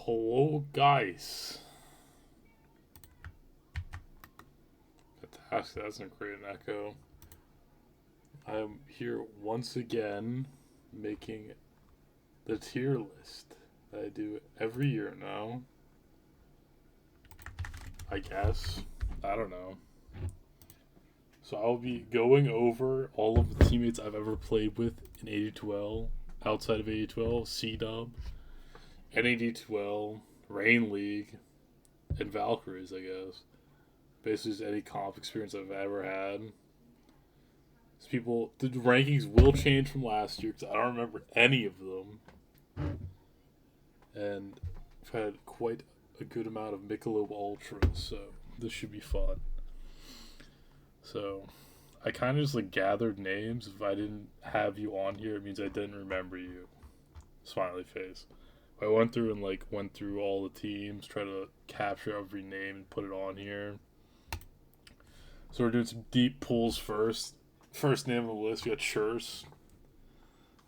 Hello, guys. Fantastic. That's not great an echo. I'm here once again making the tier list that I do every year now. I guess. I don't know. So I'll be going over all of the teammates I've ever played with in 82L, outside of 82L, C-Dub, NAD2L, Rain League, and Valkyries, I guess. Basically, just any comp experience I've ever had. So the rankings will change from last year because I don't remember any of them. And I've had quite a good amount of Michelob Ultras, so this should be fun. So, I kind of just gathered names. If I didn't have you on here, it means I didn't remember you. Smiley face. I went through and went through all the teams, try to capture every name and put it on here. So we're doing some deep pulls first. First name on the list, we got Churse.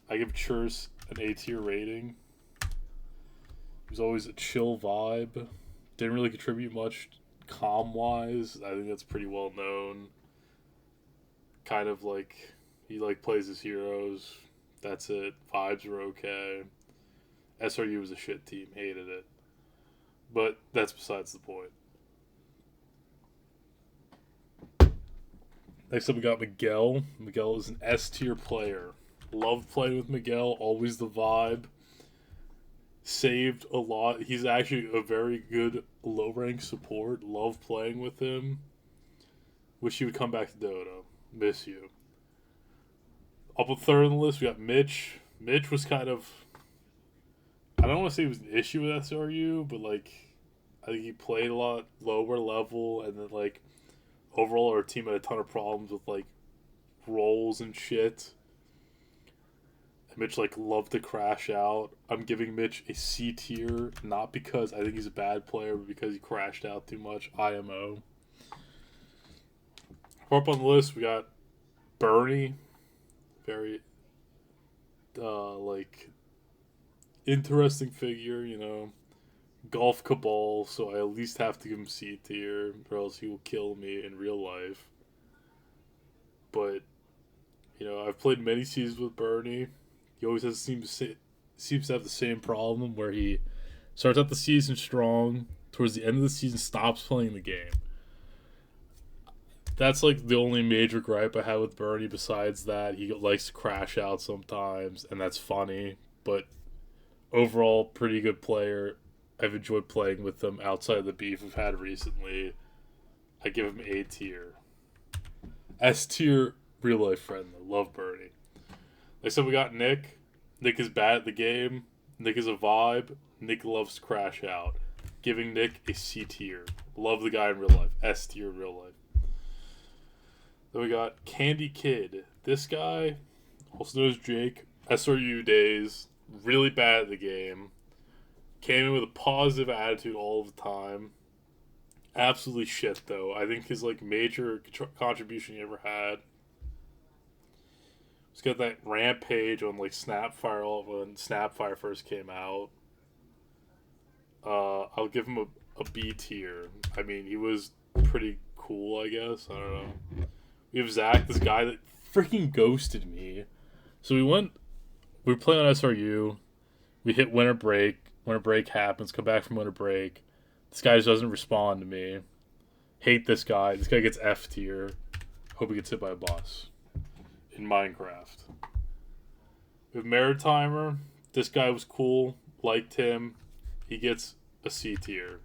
I give Churse an A tier rating. He was always a chill vibe. Didn't really contribute much comm wise. I think that's pretty well known. Kind of he plays his heroes. That's it. Vibes were okay. SRU was a shit team. Hated it. But that's besides the point. Next up, we got Miguel. Miguel is an S tier player. Loved playing with Miguel. Always the vibe. Saved a lot. He's actually a very good low rank support. Love playing with him. Wish he would come back to Dota. Miss you. Up a third on the list, we got Mitch. Mitch was kind of... I don't want to say it was an issue with SRU, but I think he played a lot lower level, and then overall our team had a ton of problems with roles and shit. And Mitch loved to crash out. I'm giving Mitch a C tier, not because I think he's a bad player, but because he crashed out too much. IMO. Up on the list, we got Bernie. Very interesting figure, Golf Cabal, so I at least have to give him C tier, or else he will kill me in real life. But, I've played many seasons with Bernie. He always seems to have the same problem where he starts out the season strong, towards the end of the season stops playing the game. That's the only major gripe I have with Bernie. Besides that, he likes to crash out sometimes, and that's funny. But overall, pretty good player. I've enjoyed playing with him outside of the beef we've had recently. I give him A tier. S tier, real life friend though. Love Bernie. Like I said, we got Nick. Nick is bad at the game. Nick is a vibe. Nick loves to crash out. Giving Nick a C tier. Love the guy in real life. S tier in real life. Then we got Candy Kid. This guy, also known as Jake, SRU days, really bad at the game. Came in with a positive attitude all the time. Absolutely shit, though. I think his major contribution he ever had. He's got that rampage on Snapfire when Snapfire first came out. I'll give him a B tier. I mean, he was pretty cool, I guess. I don't know. We have Zach, this guy that freaking ghosted me. So we were playing on SRU. We hit winter break. Winter break happens. Come back from winter break. This guy just doesn't respond to me. Hate this guy. This guy gets F tier. Hope he gets hit by a bus. In Minecraft. We have Maritimer. This guy was cool. Liked him. He gets a C tier.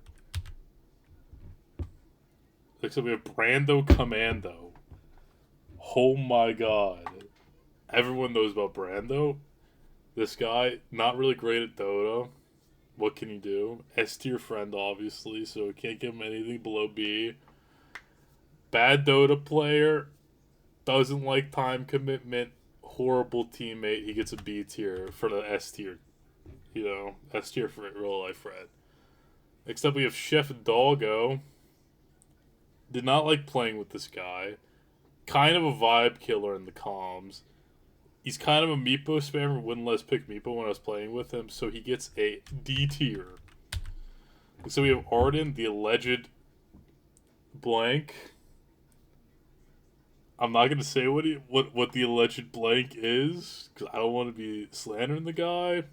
Next up we have Brando Commando. Oh my god. Everyone knows about Brando. This guy, not really great at Dota. What can he do? S tier friend, obviously, so can't give him anything below B. Bad Dota player. Doesn't like time commitment. Horrible teammate. He gets a B tier for the S tier. S tier for real life friend. Next up we have Chef Doggo. Did not like playing with this guy. Kind of a vibe killer in the comms. He's kind of a Meepo spammer, wouldn't let us pick Meepo when I was playing with him, so he gets a D tier. So we have Arden, the alleged blank. I'm not gonna say what the alleged blank is because I don't want to be slandering the guy.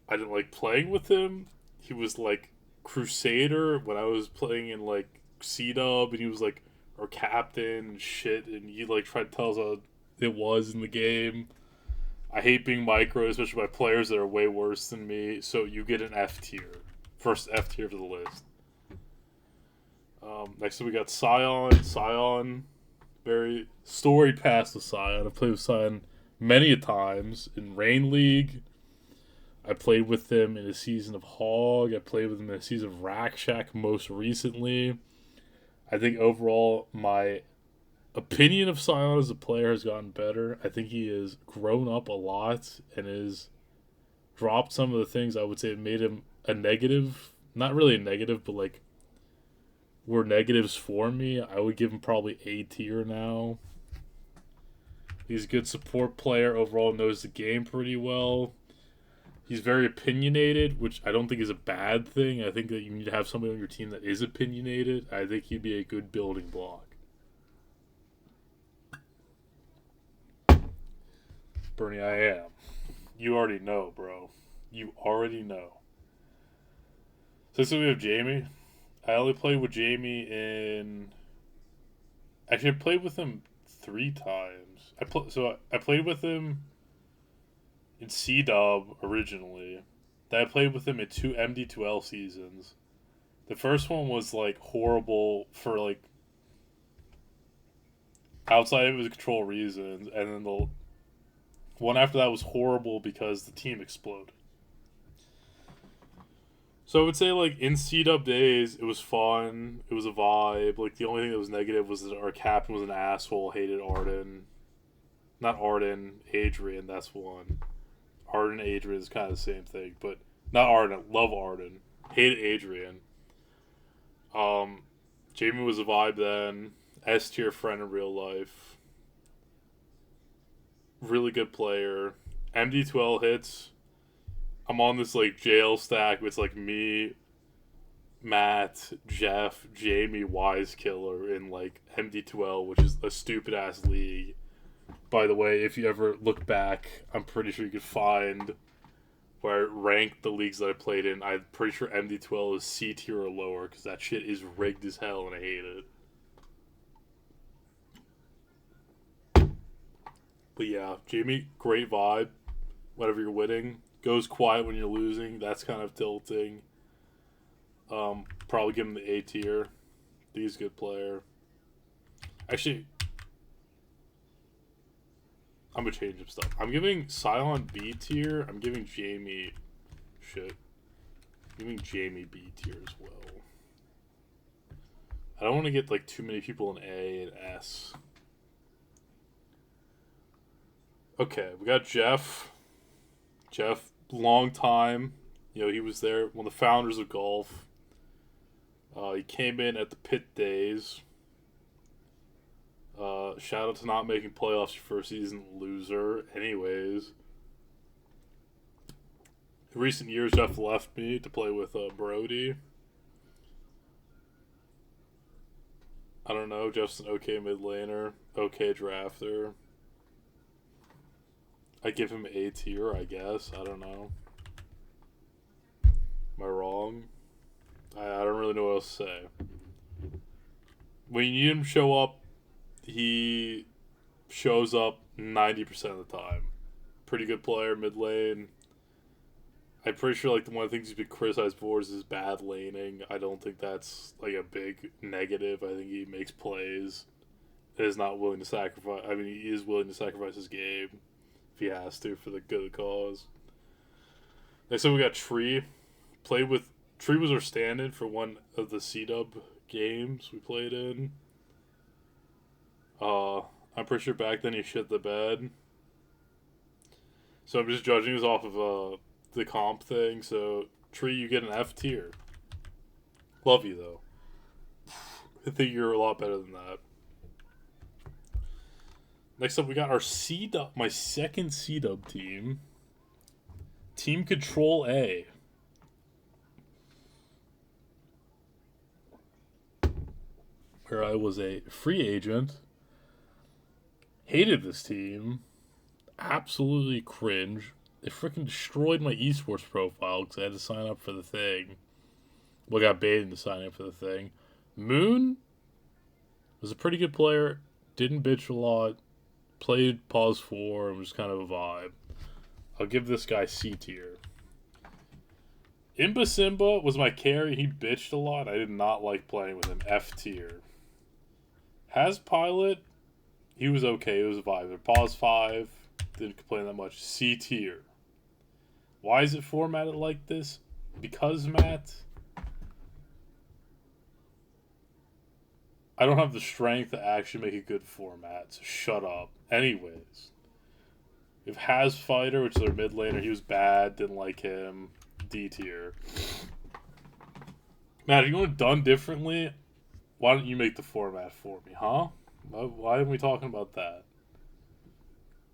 I didn't like playing with him. He was like Crusader when I was playing in like C Dub, and he was like our captain and shit, and he like tried to tell us how it was in the game. I hate being micro, especially by players that are way worse than me. So you get an F tier, first F tier to the list. Next up we got Scion. Scion, very storied past with Scion. I've played with Scion many a times in Rain League. I played with him in a season of Hog. I played with him in a season of Rack Shack most recently. I think overall my opinion of Scion as a player has gotten better. I think he has grown up a lot and has dropped some of the things I would say made him a negative. Not really a negative, but like were negatives for me. I would give him probably A tier now. He's a good support player. Overall knows the game pretty well. He's very opinionated, which I don't think is a bad thing. I think that you need to have somebody on your team that is opinionated. I think he'd be a good building block. Bernie, I am. You already know, bro. You already know. So we have Jamie. I only played with Jamie in... Actually, I played with him 3 times. I played with him in C-Dub originally. Then I played with him in 2 MD2L seasons. The first one was like horrible for like outside of his control reasons, and then the one after that was horrible because the team exploded. So I would say like in C-Dub days, it was fun. It was a vibe. Like the only thing that was negative was that our captain was an asshole. Hated Arden. Not Arden, Adrian. That's one. Arden and Adrian is kind of the same thing, but not Arden. Love Arden. Hated Adrian. Jamie was a vibe then. S tier friend in real life. Really good player. MD12 hits. I'm on this like jail stack with like me, Matt, Jeff, Jamie, Wise Killer in like MD12, which is a stupid ass league. By the way, if you ever look back, I'm pretty sure you could find where I ranked the leagues that I played in. I'm pretty sure MD12 is C tier or lower because that shit is rigged as hell and I hate it. But yeah, Jamie, great vibe. Whenever you're winning, goes quiet when you're losing. That's kind of tilting. Probably give him the A tier. He's a good player. Actually, I'm gonna change some stuff. I'm giving Cylon B tier. I'm giving Jamie shit. I'm giving Jamie B tier as well. I don't want to get like too many people in A and S. Okay, we got Jeff. Jeff, long time. You know, he was there, one of the founders of golf. He came in at the pit days. Shout out to not making playoffs your first season, loser. Anyways. In recent years, Jeff left me to play with Brody. I don't know, Jeff's an okay mid laner, okay drafter. I give him A tier, I guess. I don't know. Am I wrong? I don't really know what else to say. When you need him to show up, he shows up 90% of the time. Pretty good player, mid lane. I'm pretty sure like the one of the things he's been criticized for is his bad laning. I don't think that's like a big negative. I think he makes plays. Is not willing to sacrifice. I mean, he is willing to sacrifice his game if he has to for the good of the cause. Next up, we got Tree. Played with Tree was our stand-in for one of the C-Dub games we played in. I'm pretty sure back then he shit the bed. So I'm just judging this off of the comp thing. So Tree, you get an F tier. Love you though. I think you're a lot better than that. Next up, we got our C-Dub, my second C-Dub team. Team Control A. where I was a free agent, hated this team, absolutely cringe. It freaking destroyed my esports profile because I had to sign up for the thing. Well, I got baited into signing up for the thing. Moon was a pretty good player, didn't bitch a lot, played pause 4, and was kind of a vibe. I'll give this guy C tier. Imba Simba was my carry. He bitched a lot. I did not like playing with him. F tier. Has Pilot, he was okay. It was a vibe. Pause 5, didn't complain that much. C tier. Why is it formatted like this? Because, Matt, I don't have the strength to actually make a good format, so shut up. Anyways, if Has Fighter, which is their mid laner, he was bad, didn't like him. D tier. Matt, if you want it done differently, why don't you make the format for me, huh? Why aren't we talking about that?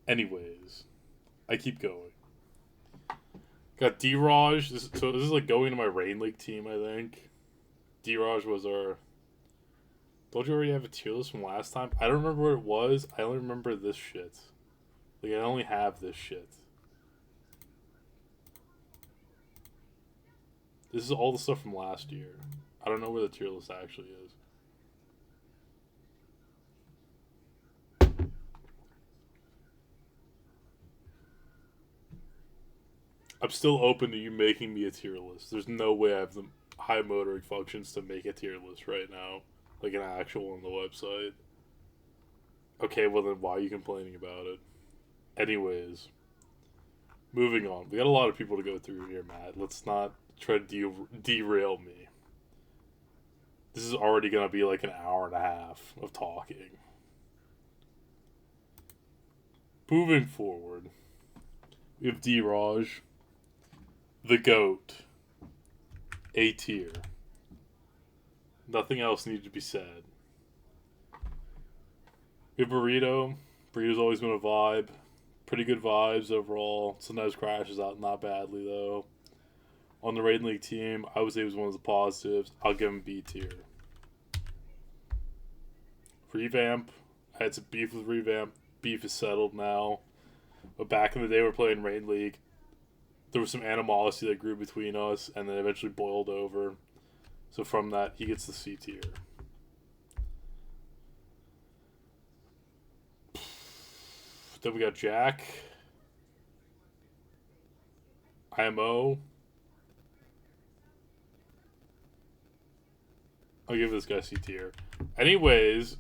Anyways, I keep going. Got D-Raj. This is like going to my Rain League team, I think. D-Raj was our... Don't you already have a tier list from last time? I don't remember what it was. I only remember this shit. Like, I only have this shit. This is all the stuff from last year. I don't know where the tier list actually is. I'm still open to you making me a tier list. There's no way I have the high motoring functions to make a tier list right now. Like an actual on the website. Okay, well then why are you complaining about it? Anyways. Moving on. We got a lot of people to go through here, Matt. Let's not try to derail me. This is already going to be like an hour and a half of talking. Moving forward. We have D-Raj. The GOAT. A tier. Nothing else needed to be said. We have Burrito. Burrito's always been a vibe. Pretty good vibes overall. Sometimes crashes out not badly, though. On the Raiden League team, I would say he was one of the positives. I'll give him B tier. Revamp. I had some beef with Revamp. Beef is settled now. But back in the day, we were playing Raiden League. There was some animosity that grew between us, and then eventually boiled over. So from that, he gets the C tier. Then we got Jack. IMO. I'll give this guy C tier. Anyways,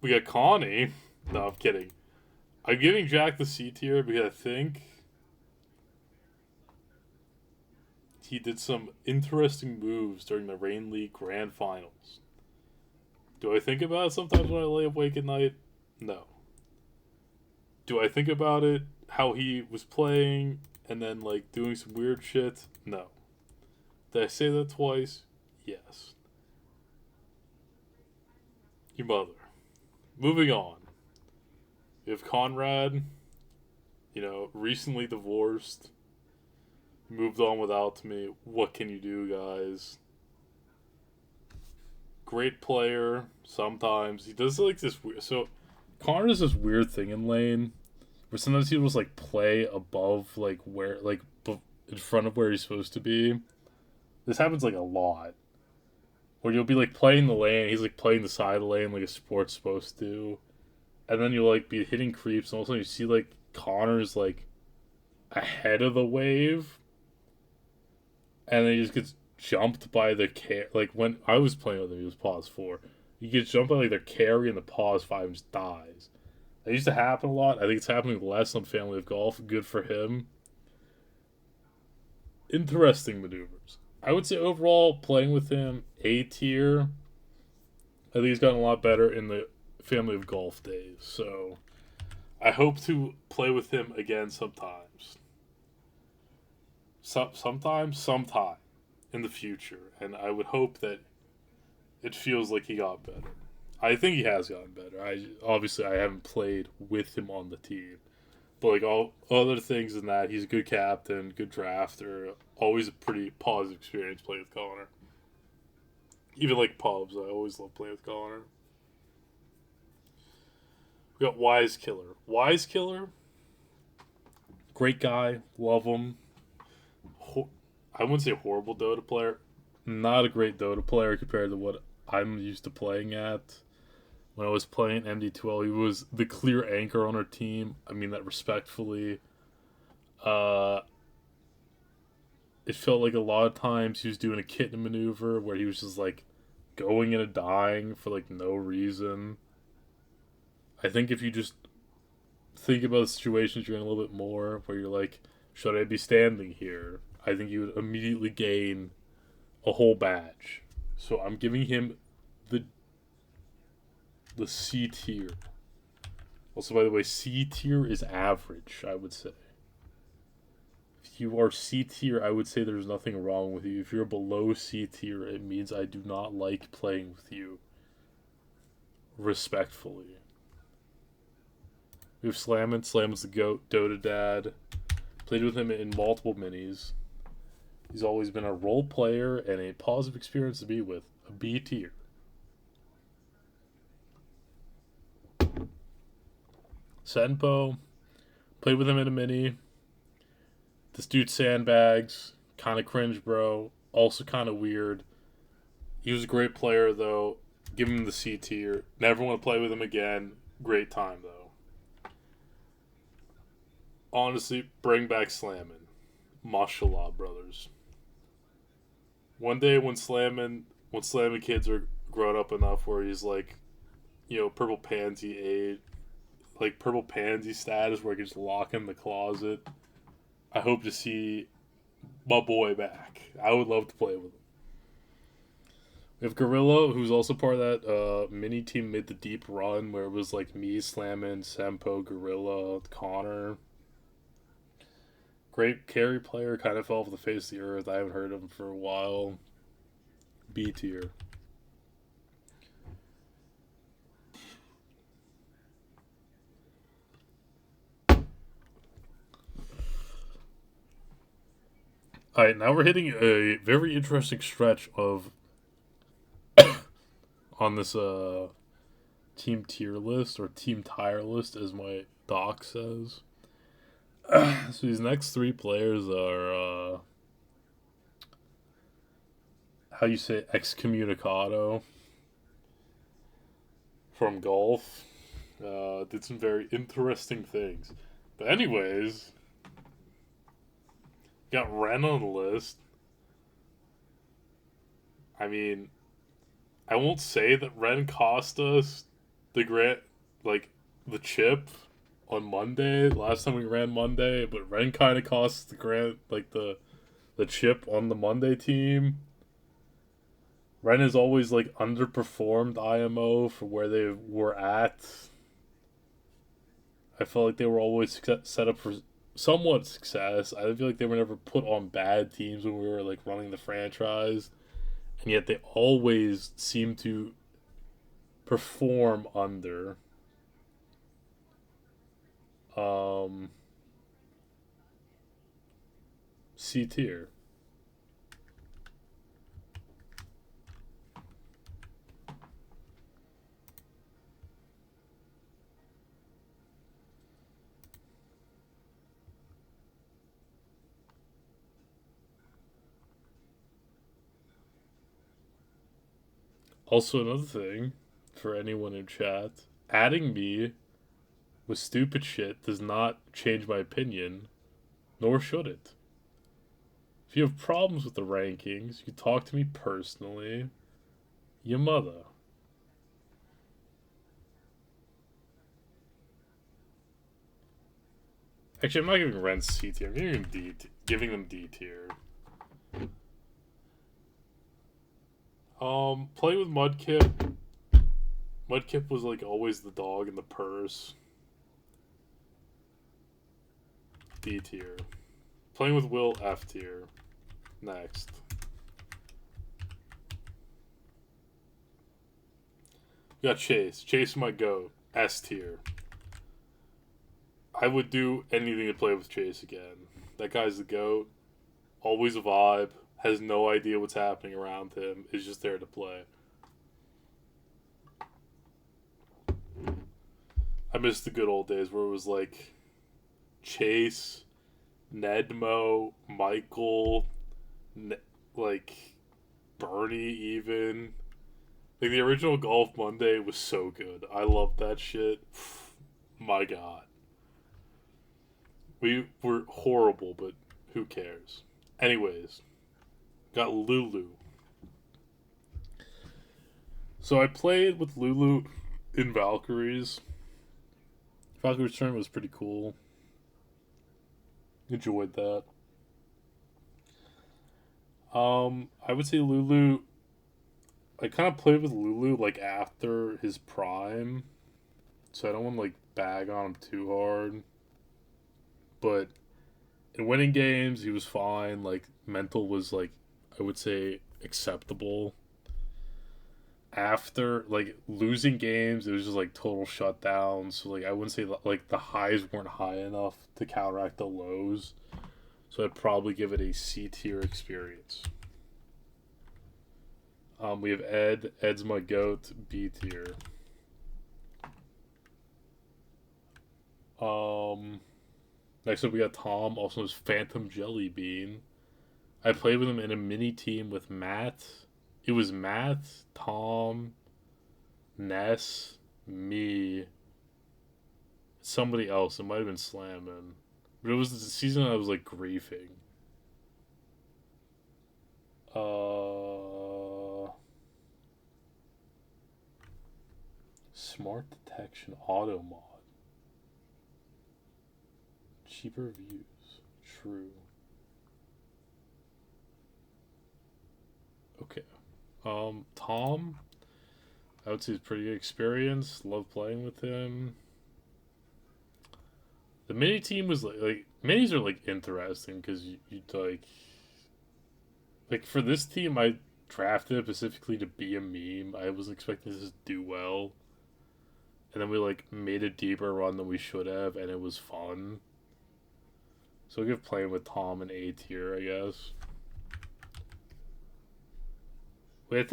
we got Connie. No, I'm kidding. I'm giving Jack the C tier because I think he did some interesting moves during the Rain League Grand Finals. Do I think about it sometimes when I lay awake at night? No. Do I think about it, how he was playing, and then, like, doing some weird shit? No. Did I say that twice? Yes. Your mother. Moving on. We have Conrad, recently divorced. Moved on without me. What can you do, guys? Great player, sometimes. He does, like, this weird... So, Connor does this weird thing in lane where sometimes he'll just like play above like where like in front of where he's supposed to be. This happens like a lot. Where you'll be like playing the lane, he's like playing the side of the lane like a sport's supposed to. And then you'll like be hitting creeps and all of a sudden you see like Connor's like ahead of the wave. And then he just gets jumped by the like when I was playing with him, he was pause 4. He gets jumped by like their carry and the pause 5 and just dies. That used to happen a lot. I think it's happening less on Family of Golf. Good for him. Interesting maneuvers. I would say overall, playing with him, A tier. I think he's gotten a lot better in the Family of Golf days. So, I hope to play with him again sometimes. Sometime in the future. And I would hope that it feels like he got better. I think he has gotten better. Obviously I haven't played with him on the team, but like all other things than that, he's a good captain, good drafter. Always a pretty positive experience playing with Connor. Even like pubs, I always love playing with Connor. We got Wise Killer. Wise Killer, great guy, love him. I wouldn't say horrible Dota player. Not a great Dota player compared to what I'm used to playing at. When I was playing MD2L, he was the clear anchor on our team. I mean that respectfully. Uh, it felt like a lot of times he was doing a kitten maneuver where he was just like going in and dying for like no reason. I think if you just think about the situations you're in a little bit more, where you're like, should I be standing here? I think you would immediately gain a whole badge. So I'm giving him the C tier. Also, by the way, C tier is average, I would say. If you are C tier, I would say there's nothing wrong with you. If you're below C tier, it means I do not like playing with you. Respectfully. We have Slammin. Slammin's the GOAT, Dota Dad. Played with him in multiple minis. He's always been a role player and a positive experience to be with. A B tier. Senpo. Played with him in a mini. This dude sandbags. Kind of cringe, bro. Also kind of weird. He was a great player, though. Give him the C tier. Never want to play with him again. Great time, though. Honestly, bring back Slammin. Mashallah, brothers. One day when Slammin kids are grown up enough where he's like, purple pansy age, like purple pansy status where he can just lock in the closet, I hope to see my boy back. I would love to play with him. We have Gorilla, who's also part of that mini team made the deep run where it was like me, Slammin, Sempo, Gorilla, Connor. Great carry player, kind of fell off the face of the earth. I haven't heard of him for a while. B tier. Alright, now we're hitting a very interesting stretch of on this team tier list, or team tire list as my doc says. So these next three players are how you say excommunicado from golf. Did some very interesting things. But anyways, got Ren on the list. I mean, I won't say that Ren cost us the chip on Monday. Last time we ran Monday, but Ren kind of cost the chip on the Monday team. Ren has always underperformed IMO for where they were at. I felt like they were always set up for somewhat success. I feel like they were never put on bad teams when we were running the franchise, and yet they always seem to perform under. C tier. Also, another thing for anyone in chat, adding me with stupid shit does not change my opinion, nor should it. If you have problems with the rankings, you talk to me personally. Your mother. Actually, I'm not giving Ren C tier. I'm giving them D tier. Play with Mudkip. Mudkip was always the dog in the purse. D tier. Playing with Will, F tier. Next. We got Chase. Chase my goat. S tier. I would do anything to play with Chase again. That guy's the goat. Always a vibe. has no idea what's happening around him, is just there to play. I miss the good old days where it was like Chase, Nedmo, Michael, like Bernie even. Like the original Golf Monday was so good. I loved that shit. My god. We were horrible, but who cares? Anyways, got Lulu. So I played with Lulu in Valkyries. Valkyrie's tournament was pretty cool. Enjoyed that. I would say Lulu. I kind of played with Lulu like after his prime, so I don't want to like bag on him too hard. But in winning games, he was fine. Like mental was like I would say acceptable. After like losing games, it was just like total shutdown. So like I wouldn't say like the highs weren't high enough to counteract the lows. So I'd probably give it a C tier experience. We have Ed. Ed's my goat. B tier. Next up we got Tom, also known as Phantom Jelly Bean. I played with him in a mini team with Matt. It was Matt, Tom, Ness, me, somebody else. It might have been Slammin'. But it was the season I was like griefing. Smart detection auto mod. Cheaper views. True. Okay. Tom, I would say he's pretty experienced. Love playing with him. The mini team was like minis are like interesting because you like for this team I drafted it specifically to be a meme. I was expecting this to do well, and then we like made a deeper run than we should have, and it was fun. So I'll give playing with Tom an A tier, I guess. Wait,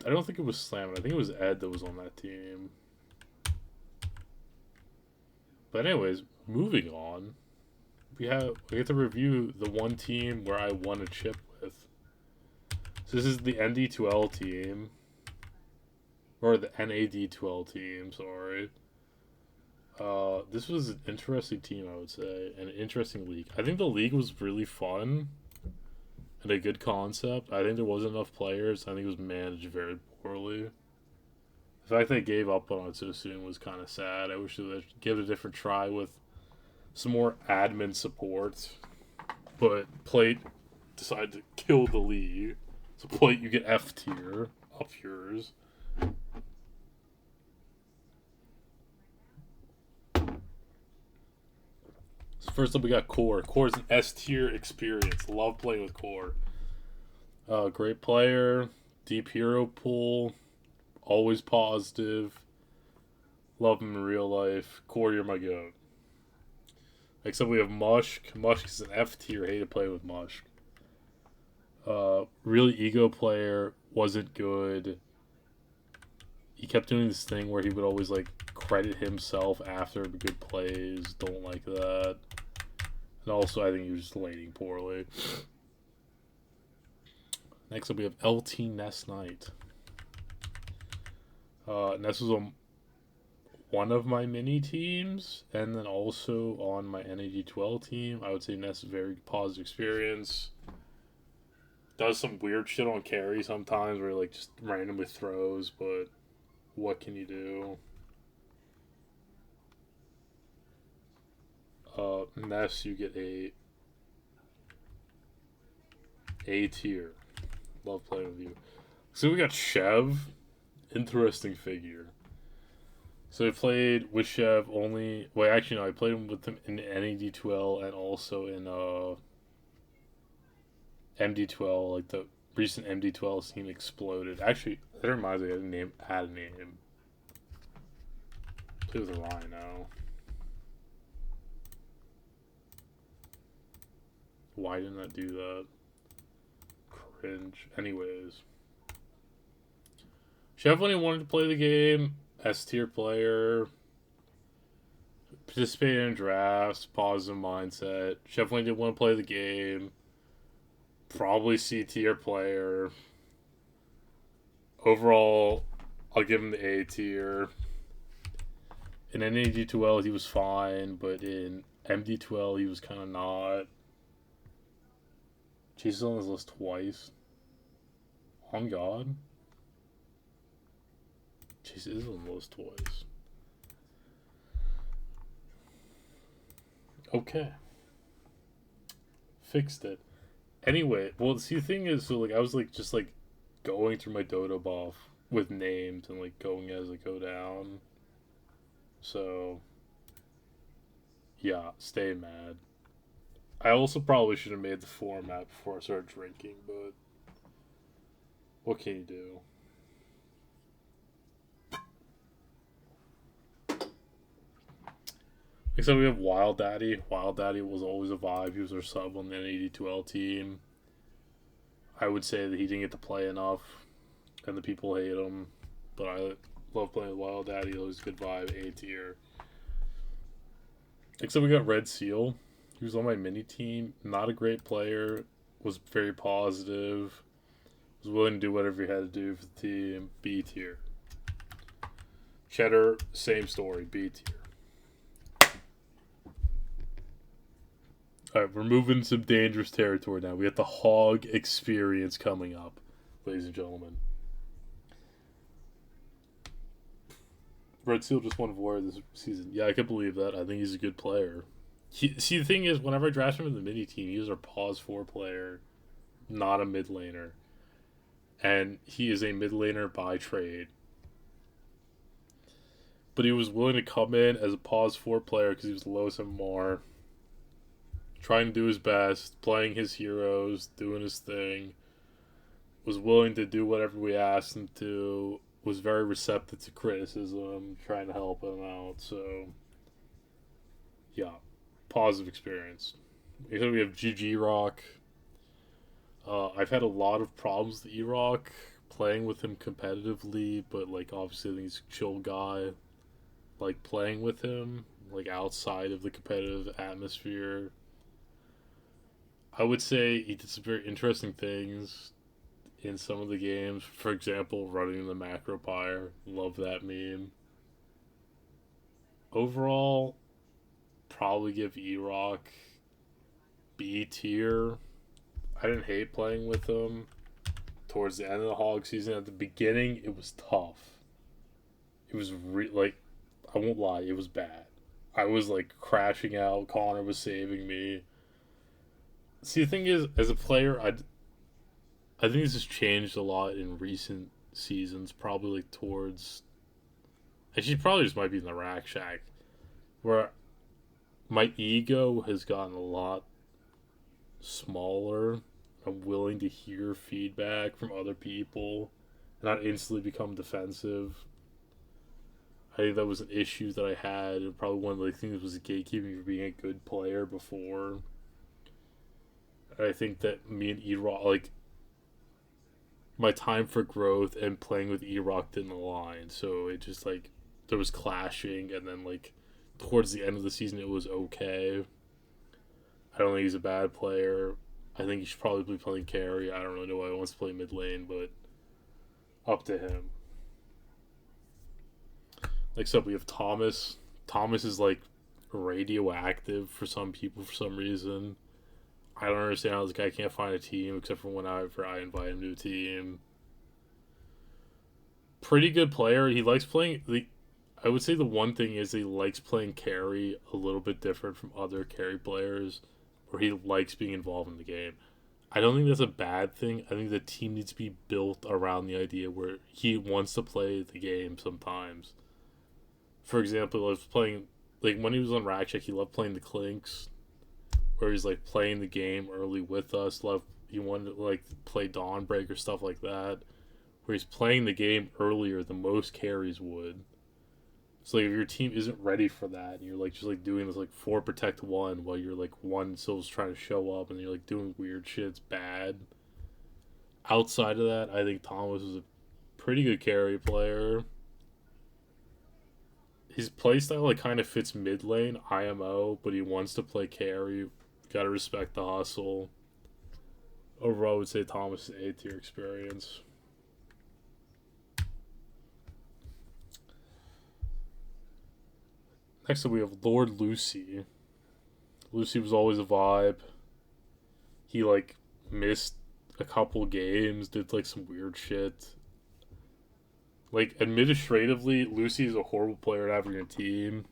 I don't think it was Slammin'. I think it was Ed that was on that team. But anyways, moving on. We get to review the one team where I won a chip with. So this is the ND2L team. Or the NAD2L team, sorry. This was an interesting team, I would say. And an interesting league. I think the league was really fun. And a good concept. I think there wasn't enough players. I think it was managed very poorly. The fact they gave up on it so soon was kind of sad. I wish they would give it a different try with some more admin support. But Plate decided to kill the league. So Plate, you get F tier. Up yours. So first up we got Core. Core is an S tier experience. Love playing with Core. Great player. Deep hero pool. Always positive. Love him in real life. Core, you're my goat. Next up we have Mushk. Mushk is an F tier. Hate to play with Mushk. Really ego player. Wasn't good. He kept doing this thing where he would always like credit himself after good plays. Don't like that. And also I think he was just laning poorly. Next up we have LT Ness Knight. Ness was on one of my mini teams, and then also on my NAD12 team. I would say Ness is a very positive experience. Does some weird shit on carry sometimes where he like just randomly throws, but what can you do? Ness, you get a tier. Love playing with you. So we got Chev. Interesting figure. So I played with Chev only. Wait, actually no. I played with him in NAD12 and also in MD12. Like the recent MD12 scene exploded. Actually, that reminds me. I had a name. Play with a Rhino. Why didn't I do that? Cringe. Anyways. Chef when he wanted to play the game. S tier player. Participated in drafts. Positive mindset. Chef when he did want to play the game. Probably C tier player. Overall, I'll give him the A tier. In NAD2L, he was fine, but in MD2L, he was kind of not. Chase is on this list twice. On God. Chase is on the list twice. Okay. Fixed it. Anyway, well, see, the thing is, so, like, I was, like, just, like, going through my Dodo buff with names and, like, going as I go down. So, yeah, stay mad. I also probably should have made the format before I started drinking, but what can you do? Except we have Wild Daddy. Wild Daddy was always a vibe. He was our sub on the N82L team. I would say that he didn't get to play enough, and the people hate him. But I love playing with Wild Daddy. It was a good vibe. A tier. Except we got Red Seal. He was on my mini team. Not a great player. Was very positive. Was willing to do whatever he had to do for the team. B tier. Cheddar, same story. B tier. Alright, we're moving some dangerous territory now. We got the Hog Experience coming up, ladies and gentlemen. Red Seal just won War this season. Yeah, I can believe that. I think he's a good player. See, the thing is, whenever I draft him in the mini team, he was our pause 4 player, not a mid laner. And he is a mid laner by trade. But he was willing to come in as a pause 4 player because he was the lowest MMR. Trying to do his best, playing his heroes, doing his thing. Was willing to do whatever we asked him to. Was very receptive to criticism, trying to help him out. So, yeah, positive experience. We have GG Rock. I've had a lot of problems with E-Rock, playing with him competitively, but, like, obviously I think he's a chill guy. Like, playing with him, like, outside of the competitive atmosphere. I would say he did some very interesting things in some of the games. For example, running the macro pyre. Love that meme. Overall, probably give E-Rock B tier. I didn't hate playing with him. Towards the end of the Hog season, at the beginning, it was tough. It was like, I won't lie, it was bad. I was like crashing out. Connor was saving me. See, the thing is, as a player, I think this has changed a lot in recent seasons. Probably like towards, actually, probably just might be in the Rack Shack, where my ego has gotten a lot smaller. I'm willing to hear feedback from other people, and not instantly become defensive. I think that was an issue that I had, and probably one of the things was gatekeeping for being a good player before. I think that me and E-Rock, like, my time for growth and playing with E-Rock didn't align. So it just, like, there was clashing, and then, like, towards the end of the season, it was okay. I don't think he's a bad player. I think he should probably be playing carry. I don't really know why he wants to play mid lane, but up to him. Next up, we have Thomas. Thomas is, like, radioactive for some people for some reason. I don't understand how this guy can't find a team except for whenever I invite him to a team. Pretty good player. He likes playing... I would say the one thing is he likes playing carry a little bit different from other carry players, where he likes being involved in the game. I don't think that's a bad thing. I think the team needs to be built around the idea where he wants to play the game sometimes. For example, he loves playing... Like, when he was on Rack Check, he loved playing the Clinks, where he's like playing the game early with us. He wanted to like play Dawnbreaker, stuff like that, where he's playing the game earlier than most carries would. So like if your team isn't ready for that, and you're like just like doing this like 4 protect 1 while you're like one still's trying to show up, and you're like doing weird shit, it's bad. Outside of that, I think Thomas is a pretty good carry player. His playstyle like kind of fits mid lane IMO, but he wants to play carry. Gotta respect the hustle. Overall, I would say Thomas is A tier experience. Next up, we have Lord Lucy. Lucy was always a vibe. He like missed a couple games, did like some weird shit. Like administratively, Lucy is a horrible player to have on your team.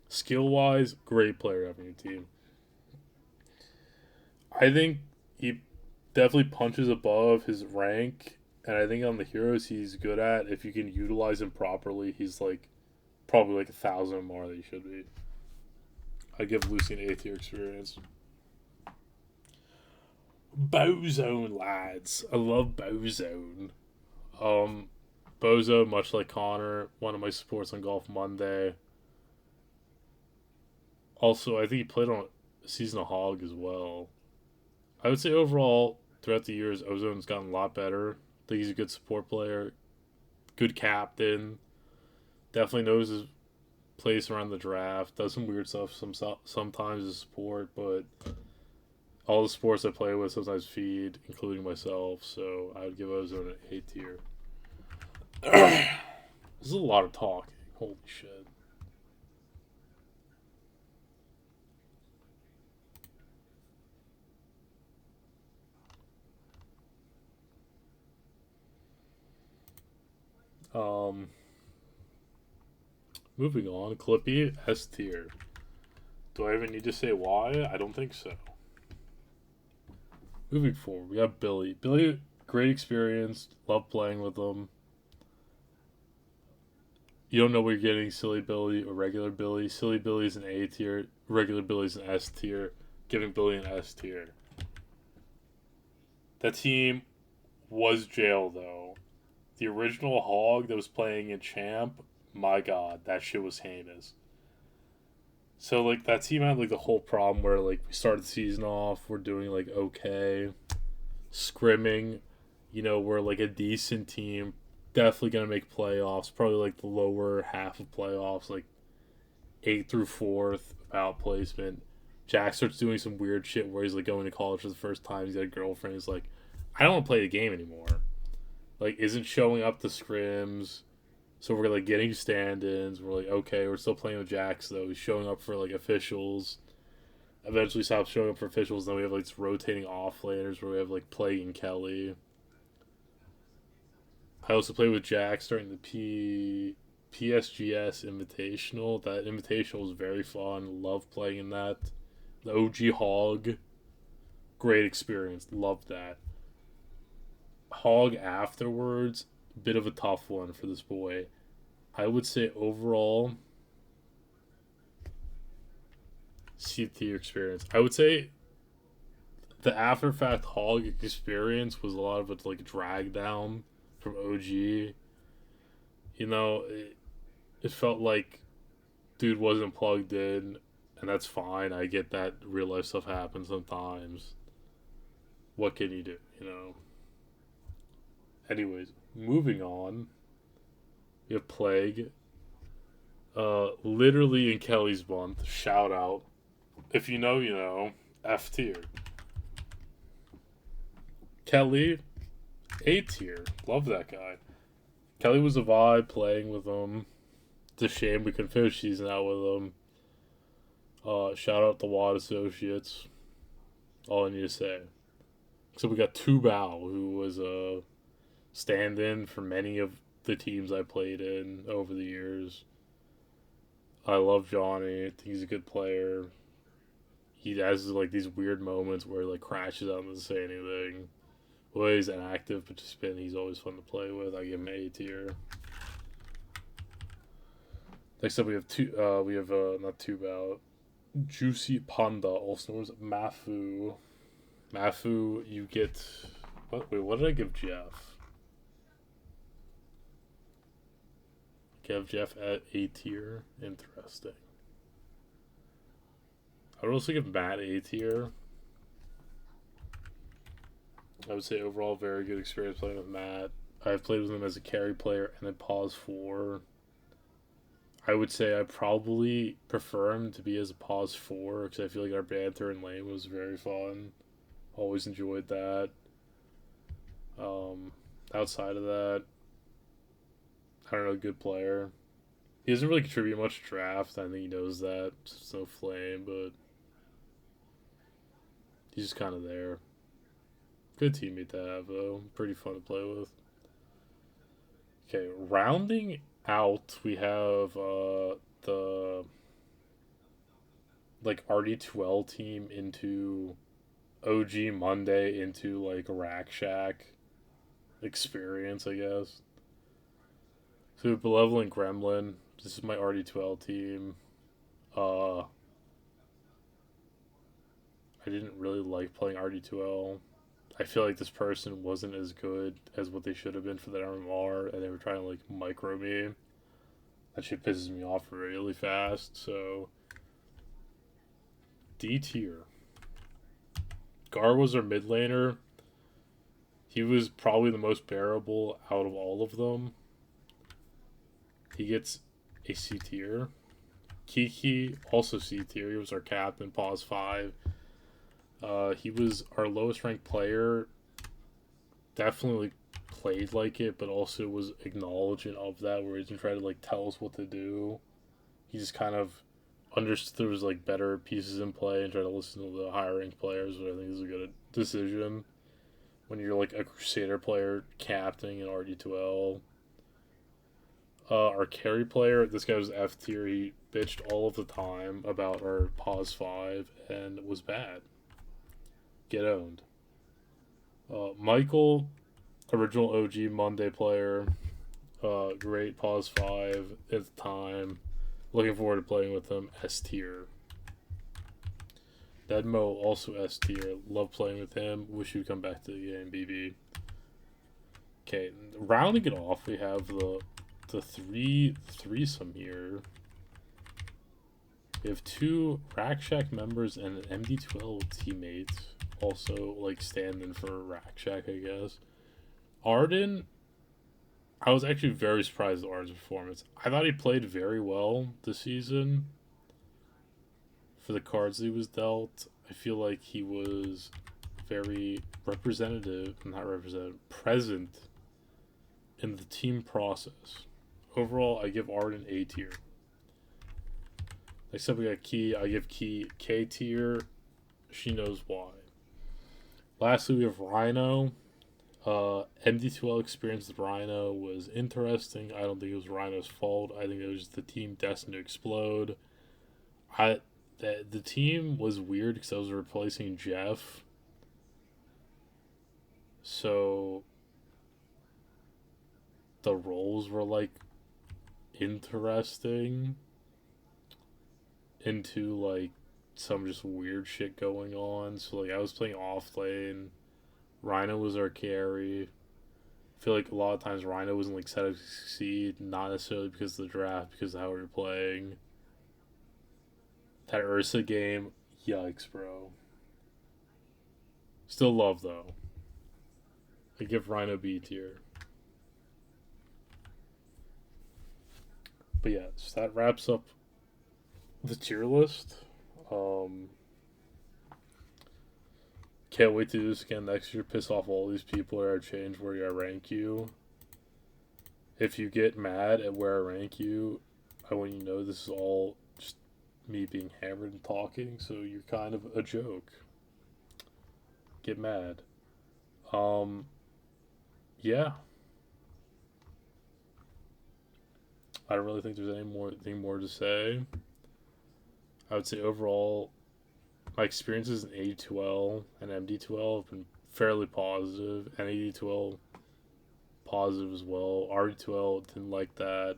Skill wise, great player to have on your team. I think he definitely punches above his rank, and I think on the heroes he's good at, if you can utilize him properly, he's like probably like 1,000 more than he should be. I give Lucy an A tier experience. Bozone, lads. I love Bozone. Bozo, much like Connor, one of my supports on Golf Monday. Also, I think he played on Season of Hog as well. I would say overall, throughout the years, Ozone's gotten a lot better. I think he's a good support player, good captain. Definitely knows his place around the draft. Does some weird stuff sometimes as support, but all the sports I play with sometimes feed, including myself. So I would give Ozone an A tier. This is a lot of talking. Holy shit. Moving on, Clippy, S tier. Do I even need to say why? I don't think so. Moving forward, we have Billy. Billy, great experience. Love playing with him. You don't know what you're getting, Silly Billy or regular Billy. Silly Billy's an A tier. Regular Billy's an S tier. Giving Billy an S tier. That team was jail, though. The original Hog that was playing in Champ, my god, that shit was heinous. So, like, that team had, like, the whole problem where, like, we started the season off, we're doing, like, okay. Scrimming, you know, we're, like, a decent team. Definitely going to make playoffs. Probably, like, the lower half of playoffs, like, 8th through 4th, about placement. Jack starts doing some weird shit where he's, like, going to college for the first time. He's got a girlfriend. He's like, I don't want to play the game anymore. Like, isn't showing up to scrims. So we're like getting stand-ins. We're like, okay, we're still playing with Jax though. He's showing up for like officials. Eventually stops showing up for officials. Then we have like rotating off laners where we have like Plague and Kelly. I also played with Jax during the PSGS Invitational. That Invitational was very fun. Love playing in that. The OG Hog, great experience. Loved that. Hog afterwards, bit of a tough one for this boy. I would say overall, C tier experience. I would say the after fact Hog experience was a lot of it like drag down from OG. You know, it felt like dude wasn't plugged in, and that's fine. I get that real life stuff happens sometimes. What can you do, you know? Anyways, moving on. We have Plague. Literally in Kelly's month. Shout out. If you know, you know. F tier. Kelly, A tier. Love that guy. Kelly was a vibe playing with him. It's a shame we couldn't finish season out with him. Shout out the Watt Associates. All I need to say. So we got Tubal, who was a stand-in for many of the teams I played in over the years. I love Johnny. I think he's a good player. He has like these weird moments where he like crashes out and doesn't say anything. Well, he's an active participant. He's always fun to play with. I give him A tier. Next up, we have not Tubal, Juicy Panda, also known as Mafu. Mafu, you get what? Wait, what did I give Jeff? Kev Jeff at A tier. Interesting. I would also give Matt A tier. I would say overall very good experience playing with Matt. I've played with him as a carry player and then pause 4. I would say I probably prefer him to be as a pause 4 because I feel like our banter and lane was very fun. Always enjoyed that. Outside of that, I don't know, good player. He doesn't really contribute much to draft. I think he knows that. It's no flame, but he's just kind of there. Good teammate to have, though. Pretty fun to play with. Okay, rounding out, we have the like RD2L team into OG Monday into like Rack Shack experience, I guess. So Benevolent Gremlin. This is my RD2L team. I didn't really like playing RD2L. I feel like this person wasn't as good as what they should have been for the MMR, and they were trying to like micro me. That shit pisses me off really fast. So D tier. Gar was our mid laner. He was probably the most bearable out of all of them. He gets a C tier. Kiki, also C tier. He was our captain, pause 5. He was our lowest ranked player. Definitely played like it, but also was acknowledging of that, where he didn't try to like tell us what to do. He just kind of understood there was like better pieces in play and tried to listen to the higher ranked players, which I think is a good decision when you're like a Crusader player captaining an RD2L. Our carry player, this guy was F tier. He bitched all of the time about our pause 5 and was bad. Get owned. Michael, original OG Monday player. Great pause 5 at the time. Looking forward to playing with him. S tier. Deadmo, also S tier. Love playing with him. Wish he'd come back to the game, BB. Okay, rounding it off, we have the threesome here. We have 2 Rack Shack members and an MD2L teammate. Also, like, standing for Rack Shack, I guess. Arden, I was actually very surprised at Arden's performance. I thought he played very well this season for the cards he was dealt. I feel like he was very present in the team process. Overall, I give Arden A tier. Next up, we got Key. I give Key K tier. She knows why. Lastly, we have Rhino. MD2L experience with Rhino was interesting. I don't think it was Rhino's fault. I think it was the team destined to explode. The team was weird because I was replacing Jeff. So the roles were like interesting into like some just weird shit going on. So like I was playing off lane. Rhino was our carry. I feel like a lot of times Rhino wasn't like set up to succeed, not necessarily because of the draft, because of how we were playing. That Ursa game, yikes, bro. Still love though. I give Rhino B tier. But yeah, so that wraps up the tier list. Can't wait to do this again next year. Piss off all these people or change where I rank you. If you get mad at where I rank you, I want you to know this is all just me being hammered and talking, so you're kind of a joke. Get mad. Yeah. I don't really think there's anything more to say. I would say overall, my experiences in AD2L and MD2L have been fairly positive, and AD2L positive as well. RD2L didn't like that.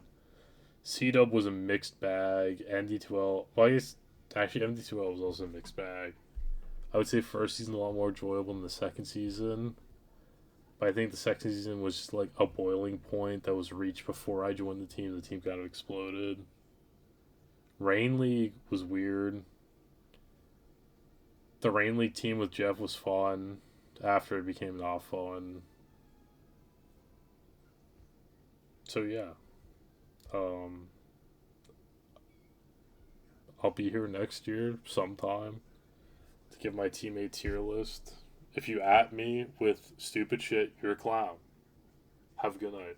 C-Dub was a mixed bag. MD2L, well, I guess actually MD2L was also a mixed bag. I would say first season a lot more enjoyable than the second season, But I think the second season was just like a boiling point that was reached before I joined the team. The team kind of exploded. Rain League was weird. The Rain League team with Jeff was fun after it became not fun. So yeah, um, I'll be here next year sometime to give my teammate tier list. If you at me with stupid shit, you're a clown. Have a good night.